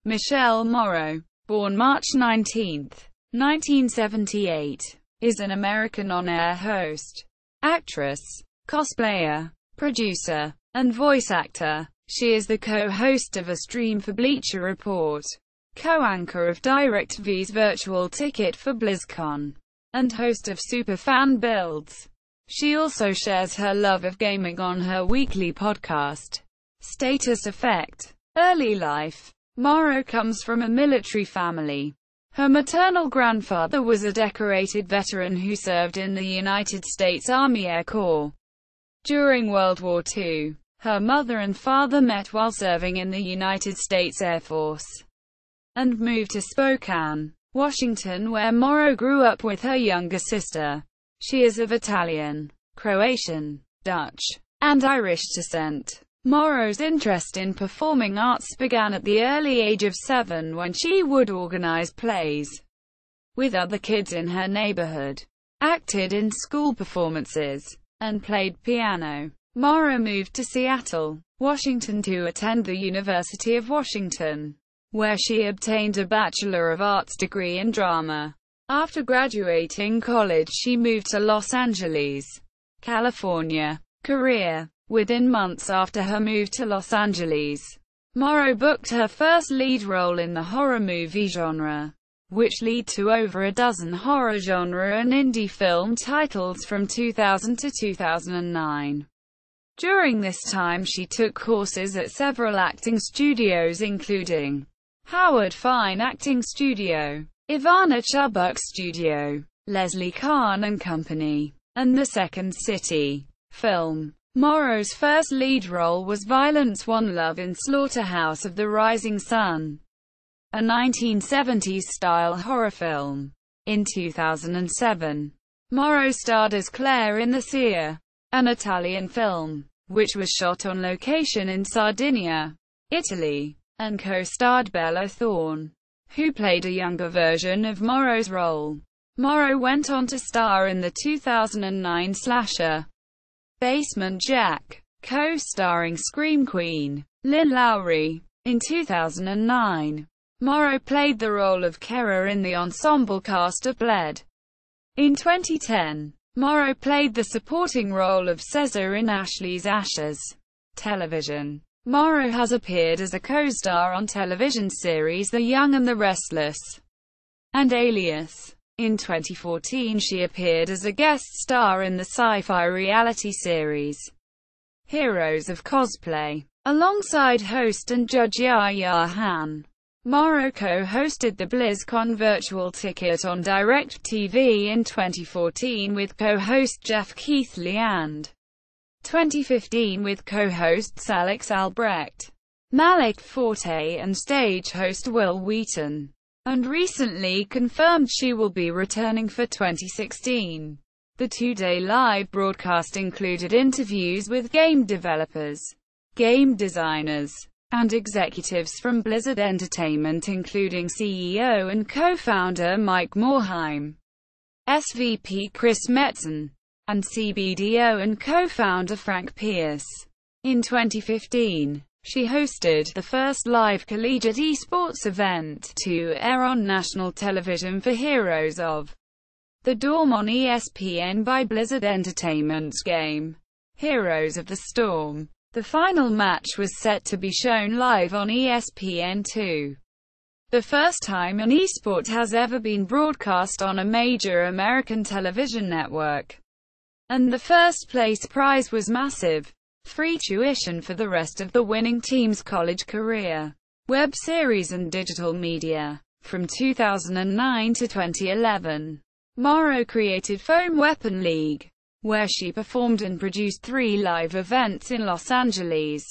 Michele Morrow, born March 19, 1978, is an American on-air host, actress, cosplayer, producer, and voice actor. She is the co-host of EStream for Bleacher Report, co-anchor of DirecTV's virtual ticket for Blizzcon, and host of Superfan Builds. She also shares her love of gaming on her weekly podcast, Status Effect. Early life. Morrow comes from a military family. Her maternal grandfather was a decorated veteran who served in the United States Army Air Corps during World War II. Her mother and father met while serving in the United States Air Force, and moved to Spokane, Washington, where Morrow grew up with her younger sister. She is of Italian, Croatian, Dutch, and Irish descent. Morrow's interest in performing arts began at the early age of 7 when she would organize plays with other kids in her neighborhood, acted in school performances, and played piano. Morrow moved to Seattle, Washington to attend the University of Washington, where she obtained a Bachelor of Arts degree in drama. After graduating college, she moved to Los Angeles, California. Career. Within months after her move to Los Angeles, Morrow booked her first lead role in the horror movie genre, which led to over a dozen horror genre and indie film titles from 2000 to 2009. During this time she took courses at several acting studios including Howard Fine Acting Studio, Ivana Chubbuck Studio, Leslie Kahn and Company, and The Second City Film. Morrow's first lead role was Violence One Love in Slaughterhouse of the Rising Sun, a 1970s-style horror film. In 2007, Morrow starred as Claire in The Seer, an Italian film, which was shot on location in Sardinia, Italy, and co-starred Bella Thorne, who played a younger version of Morrow's role. Morrow went on to star in the 2009 slasher Basement Jack, co-starring Scream Queen Lynn Lowry. In 2009, Morrow played the role of Kara in the ensemble cast of Bled. In 2010, Morrow played the supporting role of Cesar in Ashley's Ashes television. Morrow has appeared as a co-star on television series The Young and the Restless and Alias. In 2014 she appeared as a guest star in the sci-fi reality series Heroes of Cosplay, alongside host and judge Yahya Han. Morrow co-hosted the Blizzcon virtual ticket on DirecTV in 2014 with co-host Jeff Keithley and 2015 with co-hosts Alex Albrecht, Malik Forte and stage host Will Wheaton, and recently confirmed she will be returning for 2016. The two-day live broadcast included interviews with game developers, game designers, and executives from Blizzard Entertainment including CEO and co-founder Mike Morhaime, SVP Chris Metzen, and CBDO and co-founder Frank Pierce. In 2015, she hosted the first live collegiate esports event to air on national television for Heroes of the Storm on ESPN by Blizzard Entertainment's game, Heroes of the Storm. The final match was set to be shown live on ESPN2. The first time an esport has ever been broadcast on a major American television network. And the first place prize was massive. Free tuition for the rest of the winning team's college career. Web series and digital media. From 2009 to 2011, Morrow created Foam Weapon League, where she performed and produced 3 live events in Los Angeles.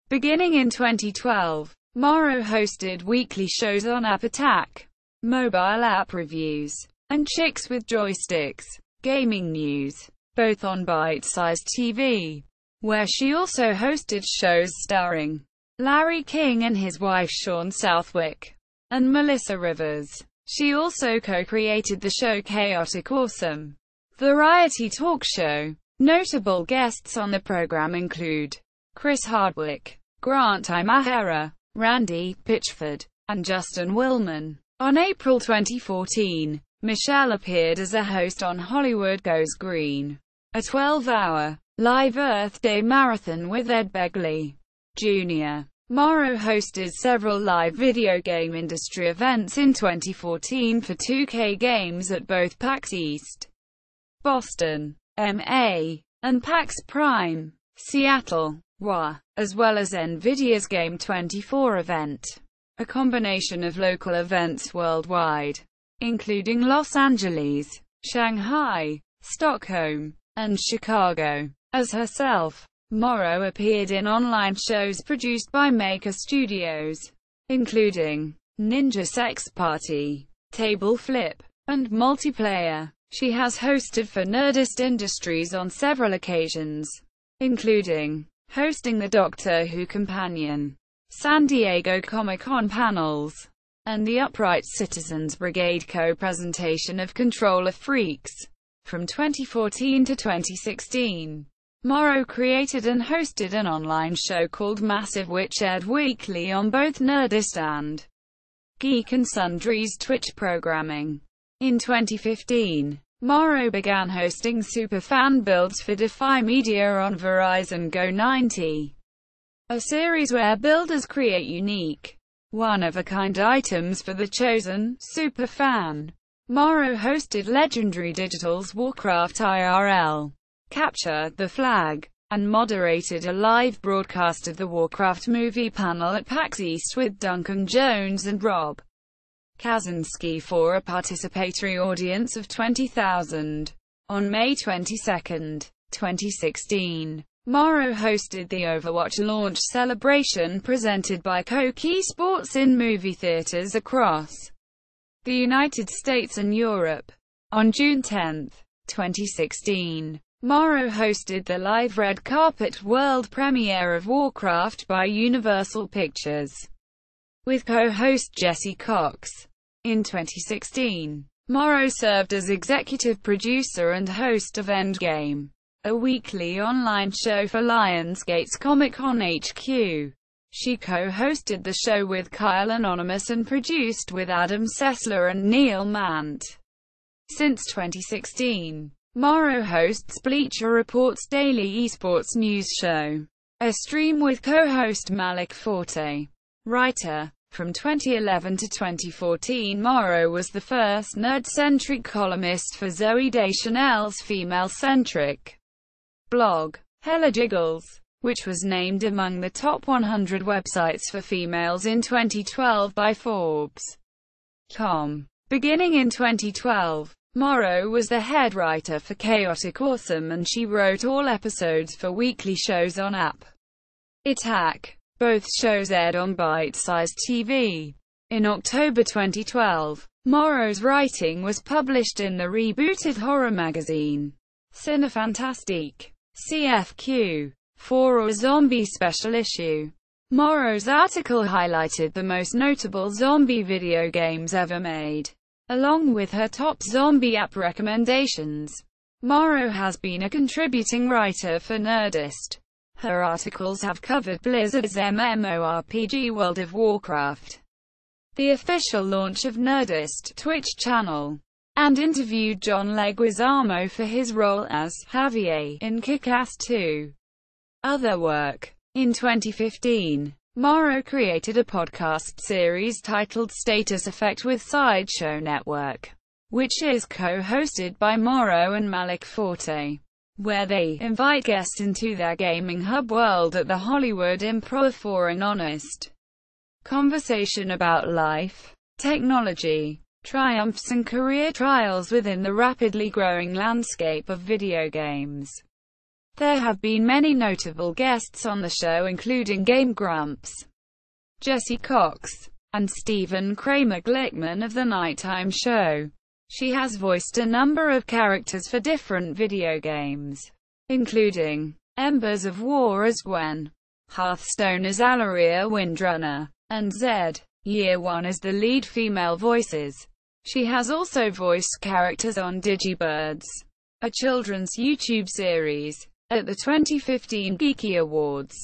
Beginning in 2012, Morrow hosted weekly shows on App Attack, Mobile App Reviews, and Chicks with Joysticks, Gaming News, both on Bite-Sized TV, where she also hosted shows starring Larry King and his wife Sean Southwick, and Melissa Rivers. She also co-created the show Chaotic Awesome variety talk show. Notable guests on the program include Chris Hardwick, Grant Imahara, Randy Pitchford, and Justin Willman. On April 2014, Michele appeared as a host on Hollywood Goes Green, a 12-hour live Earth Day marathon with Ed Begley Jr. Morrow hosted several live video game industry events in 2014 for 2K Games at both PAX East, Boston, MA, and PAX Prime, Seattle, WA, as well as NVIDIA's Game 24 event, a combination of local events worldwide, including Los Angeles, Shanghai, Stockholm, and Chicago. As herself, Morrow appeared in online shows produced by Maker Studios, including Ninja Sex Party, Table Flip, and Multiplayer. She has hosted for Nerdist Industries on several occasions, including hosting the Doctor Who Companion, San Diego Comic-Con panels, and the Upright Citizens Brigade co-presentation of Controller Freaks. From 2014 to 2016, Morrow created and hosted an online show called Massive, which aired weekly on both Nerdist and Geek and Sundry's Twitch programming. In 2015, Morrow began hosting superfan builds for Defy Media on Verizon Go 90, a series where builders create unique, one-of-a-kind items for the chosen superfan. Morrow hosted Legendary Digital's Warcraft IRL, Capture the Flag, and moderated a live broadcast of the Warcraft movie panel at PAX East with Duncan Jones and Rob Kaczynski for a participatory audience of 20,000. On May 22, 2016, Morrow hosted the Overwatch launch celebration presented by Koki Sports in movie theaters across the United States and Europe. On June 10, 2016, Morrow hosted the live red carpet world premiere of Warcraft by Universal Pictures, with co-host Jesse Cox. In 2016, Morrow served as executive producer and host of Endgame, a weekly online show for Lionsgate's Comic-Con HQ. She co-hosted the show with Kyle Anonymous and produced with Adam Sessler and Neil Mant. Since 2016, Morrow hosts Bleacher Report's daily esports news show, EStream, with co-host Malik Forte. Writer. From 2011 to 2014, Morrow was the first nerd-centric columnist for Zooey Deschanel's female-centric blog, Hella Jiggles, which was named among the top 100 websites for females in 2012 by Forbes.com. Beginning in 2012, Morrow was the head writer for Chaotic Awesome, and she wrote all episodes for weekly shows on App Attack. Both shows aired on Bite-sized TV. In October 2012, Morrow's writing was published in the rebooted horror magazine Cinefantastique, CFQ, for a zombie special issue. Morrow's article highlighted the most notable zombie video games ever made, along with her top zombie app recommendations. Morrow has been a contributing writer for Nerdist. Her articles have covered Blizzard's MMORPG World of Warcraft, the official launch of Nerdist Twitch channel, and interviewed John Leguizamo for his role as Javier in Kick-Ass 2. Other work. In 2015, Morrow created a podcast series titled Status Effect with Sideshow Network, which is co-hosted by Morrow and Malik Forte, where they invite guests into their gaming hub world at the Hollywood Improv for an honest conversation about life, technology, triumphs and career trials within the rapidly growing landscape of video games. There have been many notable guests on the show, including Game Grumps, Jesse Cox, and Stephen Kramer Glickman of The Nighttime Show. She has voiced a number of characters for different video games, including Embers of War as Gwen, Hearthstone as Alaria Windrunner, and Zed, Year One as the lead female voices. She has also voiced characters on Digibirds, a children's YouTube series, at the 2015 Geeky Awards.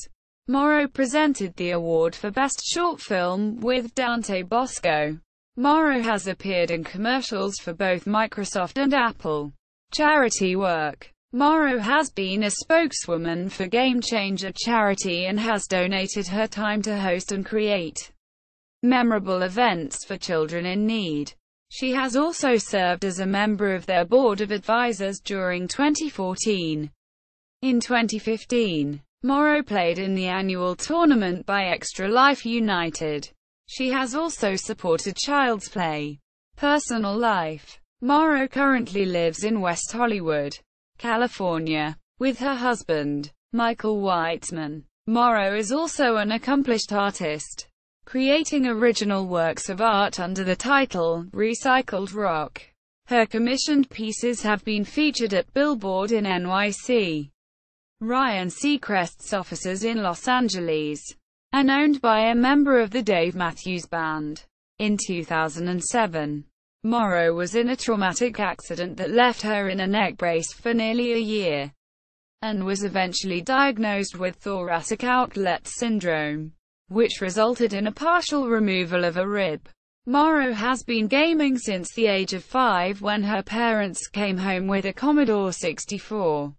Morrow presented the award for Best Short Film with Dante Bosco. Morrow has appeared in commercials for both Microsoft and Apple. Charity work. Morrow has been a spokeswoman for Game Changer charity and has donated her time to host and create memorable events for children in need. She has also served as a member of their board of advisors during 2014. In 2015, Morrow played in the annual tournament by Extra Life United. She has also supported Child's Play. Personal life. Morrow currently lives in West Hollywood, California, with her husband, Michael Weitzman. Morrow is also an accomplished artist, creating original works of art under the title Recycled Rock. Her commissioned pieces have been featured at Billboard in NYC, Ryan Seacrest's offices in Los Angeles, and owned by a member of the Dave Matthews Band. In 2007, Morrow was in a traumatic accident that left her in a neck brace for nearly a year, and was eventually diagnosed with thoracic outlet syndrome, which resulted in a partial removal of a rib. Morrow has been gaming since the age of 5 when her parents came home with a Commodore 64.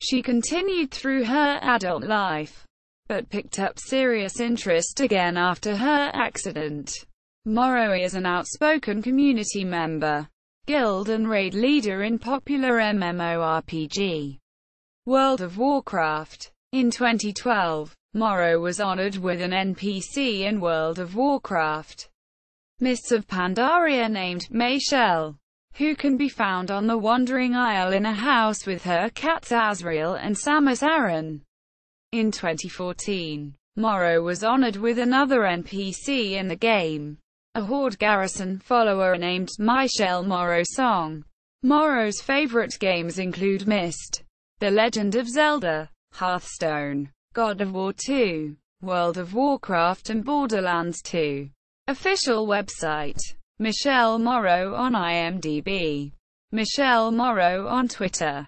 She continued through her adult life, but picked up serious interest again after her accident. Morrow is an outspoken community member, guild and raid leader in popular MMORPG, World of Warcraft. In 2012, Morrow was honored with an NPC in World of Warcraft Mists of Pandaria named Michele, who can be found on the Wandering Isle in a house with her cats Azrael and Samus Aran. In 2014, Morrow was honored with another NPC in the game, a Horde Garrison follower named Michele Morrow Song. Morrow's favorite games include Myst, The Legend of Zelda, Hearthstone, God of War 2, World of Warcraft and Borderlands 2. Official website. Michele Morrow on IMDb. Michele Morrow on Twitter.